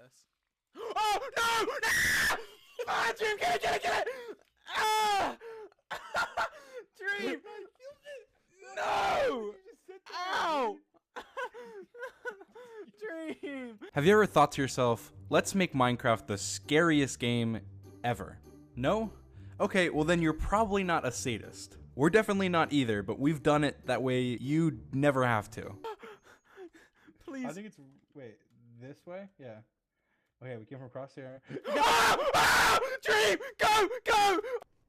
this. Oh, no! No! Ah, Dream, get it! Ah! Dream! No! Ow! Dream! Have you ever thought to yourself, let's make Minecraft the scariest game ever? No? Okay, well then you're probably not a sadist. We're definitely not either, but we've done it that way you never have to. Please. I think it's, wait, this way? Yeah. Okay, we came from across here. Dream! Go!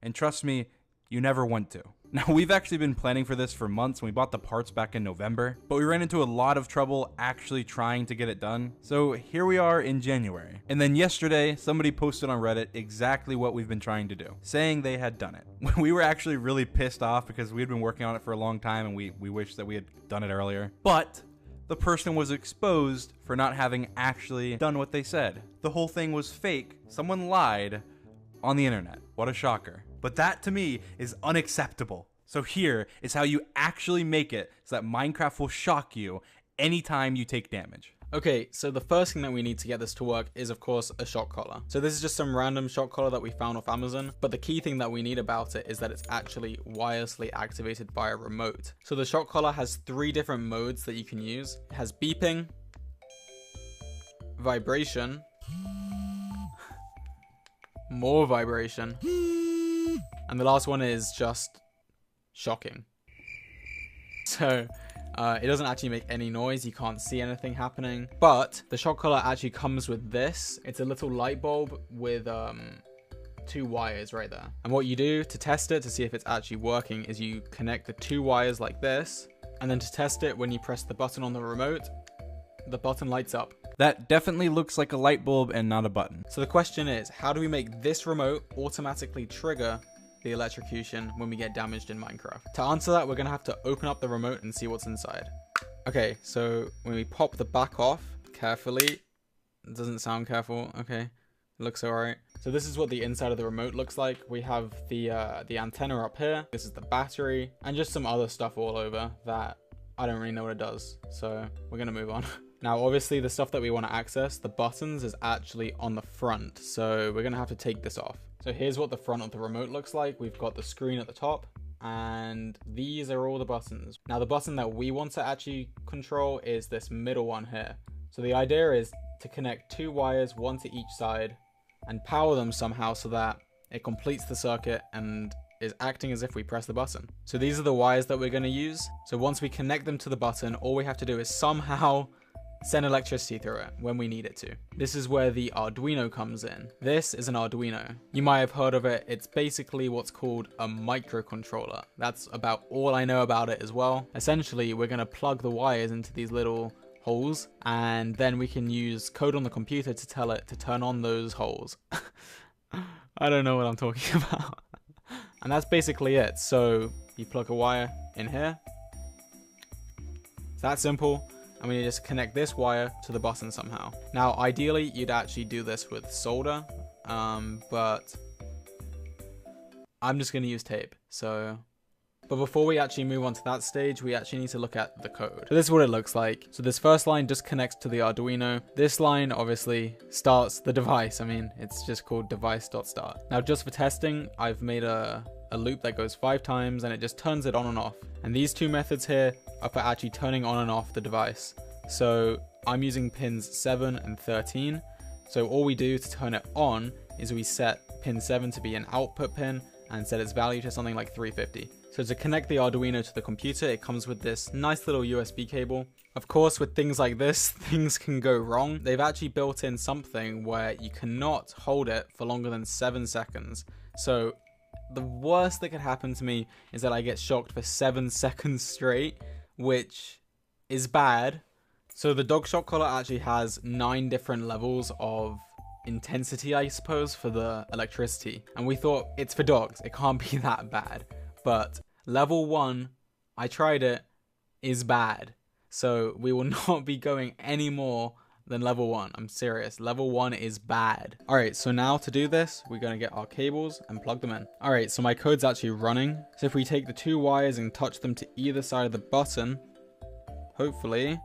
And trust me, you never want to. Now, we've actually been planning for this for months, and we bought the parts back in November, but we ran into a lot of trouble actually trying to get it done. So here we are in January. And then yesterday, somebody posted on Reddit exactly what we've been trying to do, saying they had done it. We were actually really pissed off because we had been working on it for a long time, and we wished that we had done it earlier. But the person was exposed for not having actually done what they said. The whole thing was fake. Someone lied on the internet. What a shocker. But that to me is unacceptable. So here is how you actually make it so that Minecraft will shock you anytime you take damage. Okay, so the first thing that we need to get this to work is, of course, a shock collar. So this is just some random shock collar that we found off Amazon, but the key thing that we need about it is that it's actually wirelessly activated by a remote. So the shock collar has 3 different modes that you can use. It has beeping, vibration, more vibration, and the last one is just shocking. So it doesn't actually make any noise, you can't see anything happening, but the shock collar actually comes with this. It's a little light bulb with 2 wires right there. And what you do to test it to see if it's actually working is you connect the 2 wires like this, and then to test it, when you press the button on the remote, the button lights up. That definitely looks like a light bulb and not a button. So the question is, how do we make this remote automatically trigger the electrocution when we get damaged in Minecraft? To answer that, we're gonna have to open up the remote and see what's inside. Okay, so when we pop the back off carefully, it doesn't sound careful. Okay, it looks alright. So this is what the inside of the remote looks like. We have the antenna up here. This is the battery and just some other stuff all over that I don't really know what it does. So we're gonna move on. Now, obviously the stuff that we want to access, the buttons, is actually on the front. So we're gonna have to take this off. So here's what the front of the remote looks like. We've got the screen at the top, and these are all the buttons. Now, the button that we want to actually control is this middle one here. So the idea is to connect 2 wires, 1 to each side, and power them somehow so that it completes the circuit and is acting as if we press the button. So these are the wires that we're going to use. So once we connect them to the button, all we have to do is somehow send electricity through it when we need it to. This is where the Arduino comes in. This is an Arduino. You might have heard of it. It's basically what's called a microcontroller. That's about all I know about it as well. Essentially, we're gonna plug the wires into these little holes, and then we can use code on the computer to tell it to turn on those holes. I don't know what I'm talking about. And that's basically it. So you plug a wire in here. It's that simple. And we need to just connect this wire to the button somehow. Now, ideally, you'd actually do this with solder, but I'm just going to use tape. But before we actually move on to that stage, we actually need to look at the code. So this is what it looks like. So this first line just connects to the Arduino. This line obviously starts the device. I mean, it's just called device.start. Now, just for testing, I've made a loop that goes 5 times and it just turns it on and off. And these 2 methods here are for actually turning on and off the device. So I'm using pins 7 and 13. So all we do to turn it on is we set pin 7 to be an output pin and set its value to something like 350. So to connect the Arduino to the computer, it comes with this nice little USB cable. Of course, with things like this, things can go wrong. They've actually built in something where you cannot hold it for longer than 7 seconds. So the worst that could happen to me is that I get shocked for 7 seconds straight, which is bad. So the dog shock collar actually has 9 different levels of intensity, I suppose, for the electricity. And we thought, it's for dogs, it can't be that bad. But level 1, I tried it, is bad. So we will not be going any more than level 1. I'm serious. Level 1 is bad. Alright, so now to do this, we're going to get our cables and plug them in. Alright, so my code's actually running. So if we take the 2 wires and touch them to either side of the button, hopefully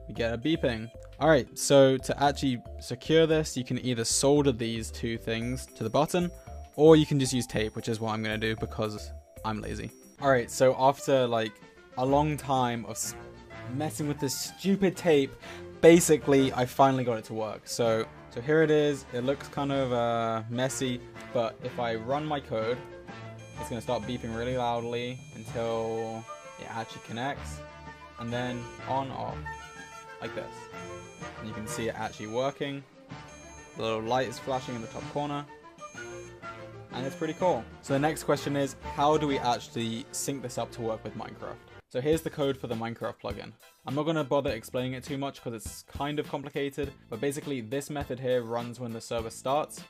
we get a beeping. All right, so to actually secure this, you can either solder these two things to the button, or you can just use tape, which is what I'm gonna do because I'm lazy. All right, so after like a long time of messing with this stupid tape, basically I finally got it to work. So here it is. It looks kind of messy, but if I run my code, it's gonna start beeping really loudly until it actually connects, and then on off like this. And you can see it actually working. The little light is flashing in the top corner, and it's pretty cool. So the next question is, how do we actually sync this up to work with Minecraft? So here's the code for the Minecraft plugin. I'm not going to bother explaining it too much because it's kind of complicated, but basically this method here runs when the server starts,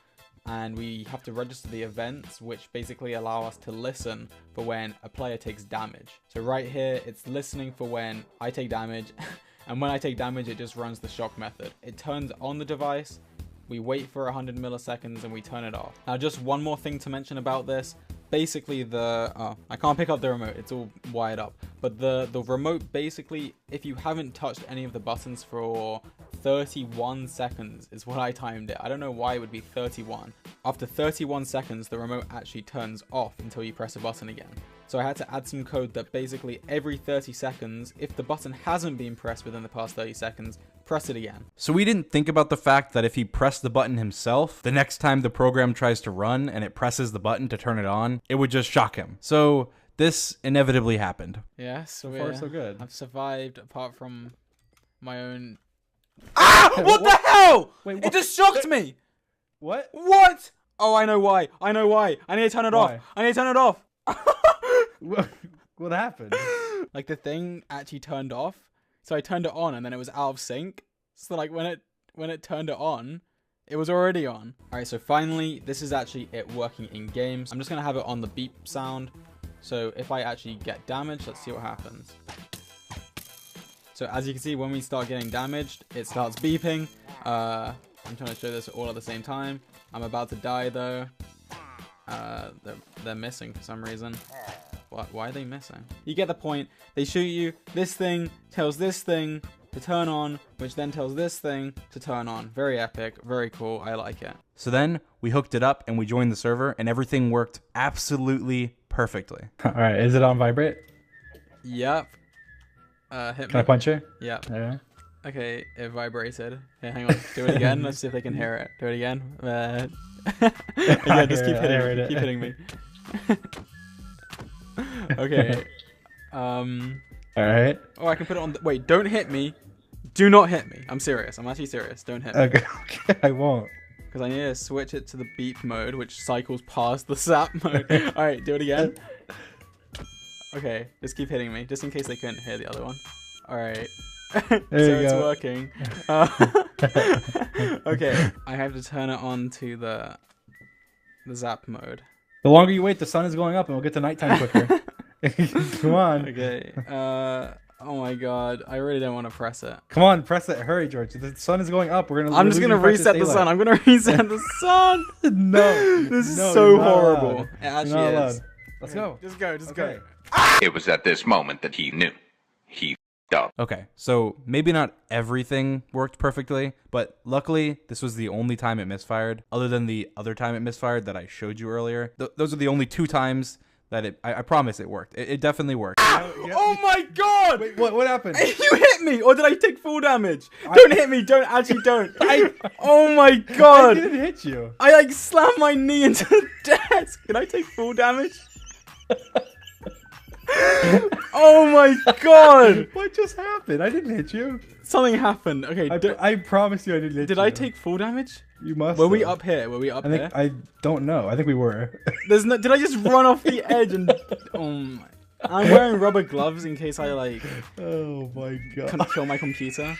and we have to register the events, which basically allow us to listen for when a player takes damage. So right here, it's listening for when I take damage, and when I take damage, it just runs the shock method. It turns on the device, we wait for 100 milliseconds, and we turn it off. Now, just one more thing to mention about this. Basically I can't pick up the remote, it's all wired up, but the remote, basically, if you haven't touched any of the buttons for 31 seconds is what I timed it. I don't know why it would be 31. After 31 seconds, the remote actually turns off until you press a button again. So I had to add some code that basically every 30 seconds, if the button hasn't been pressed within the past 30 seconds, press it again. So we didn't think about the fact that if he pressed the button himself, the next time the program tries to run and it presses the button to turn it on, it would just shock him. So this inevitably happened. Yeah, So far, so good. I've survived apart from my own... Ah! What the hell? Wait, It just shocked me! What? What? Oh, I know why. I know why. I need to turn it off. Why? I need to turn it off. What happened? Like the thing actually turned off. So I turned it on and then it was out of sync. So like when it turned it on, it was already on. Alright, so finally, this is actually it working in games. I'm just going to have it on the beep sound. So if I actually get damaged, let's see what happens. So as you can see, when we start getting damaged, it starts beeping. I'm trying to show this all at the same time. I'm about to die though. They're missing for some reason. Why are they missing? You get the point. They shoot you. This thing tells this thing to turn on, which then tells this thing to turn on. Very epic. Very cool. I like it. So then we hooked it up and we joined the server and everything worked absolutely perfectly. All right, is it on vibrate? Yep. Hit me. Can I punch you? Yep. Yeah. Okay, it vibrated. Okay, hang on. Do it again. Let's see if they can hear it. Do it again. Yeah, just keep hitting me. Keep hitting me. Okay. All right. Oh, I can put it on. Wait, don't hit me. Do not hit me. I'm serious. I'm actually serious. Don't hit me. Okay. Okay. I won't. Because I need to switch it to the beep mode, which cycles past the zap mode. All right, do it again. Okay, just keep hitting me, just in case they couldn't hear the other one. All right. So it's working. Okay, I have to turn it on to the zap mode. The longer you wait, the sun is going up, and we'll get to nighttime quicker. Come on. Okay. Oh my god, I really don't want to press it. Come on, press it. Hurry, George. The sun is going up. I'm just gonna reset the sun. I'm gonna reset the sun. No. This is no, so you're not horrible. allowed. It actually You're not is. allowed. Let's go. Just go. Just Okay. go. It was at this moment that he knew. He f***ed up. Okay, so maybe not everything worked perfectly, but luckily this was the only time it misfired, other than the other time it misfired that I showed you earlier. Those are the only two times that I promise it worked. It definitely worked. Oh my god! Wait, what happened? You hit me, or did I take full damage? Don't hit me. Don't actually don't. Oh my I god! didn't hit you. I like slammed my knee into the desk. Can I take full damage? Oh my god! What just happened? I didn't hit you. Something happened. Okay. I promise you I didn't hit you. Did I take full damage? You must. Were we have. up here? Were we up I here? think I don't know. I think we were. There's no. Did I just run off the edge and? Oh my. I'm wearing rubber gloves in case I like Oh my god. can kill my computer.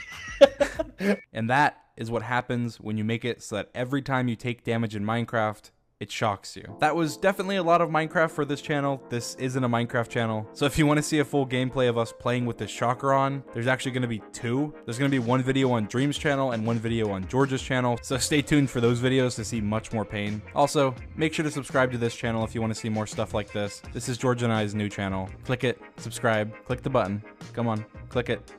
And that is what happens when you make it so that every time you take damage in Minecraft, it shocks you. That was definitely a lot of Minecraft for this channel. This isn't a Minecraft channel. So if you want to see a full gameplay of us playing with this shocker on, there's actually going to be two. There's going to be one video on Dream's channel and one video on George's channel. So stay tuned for those videos to see much more pain. Also, make sure to subscribe to this channel if you want to see more stuff like this. This is George and I's new channel. Click it, subscribe, click the button. Come on, click it.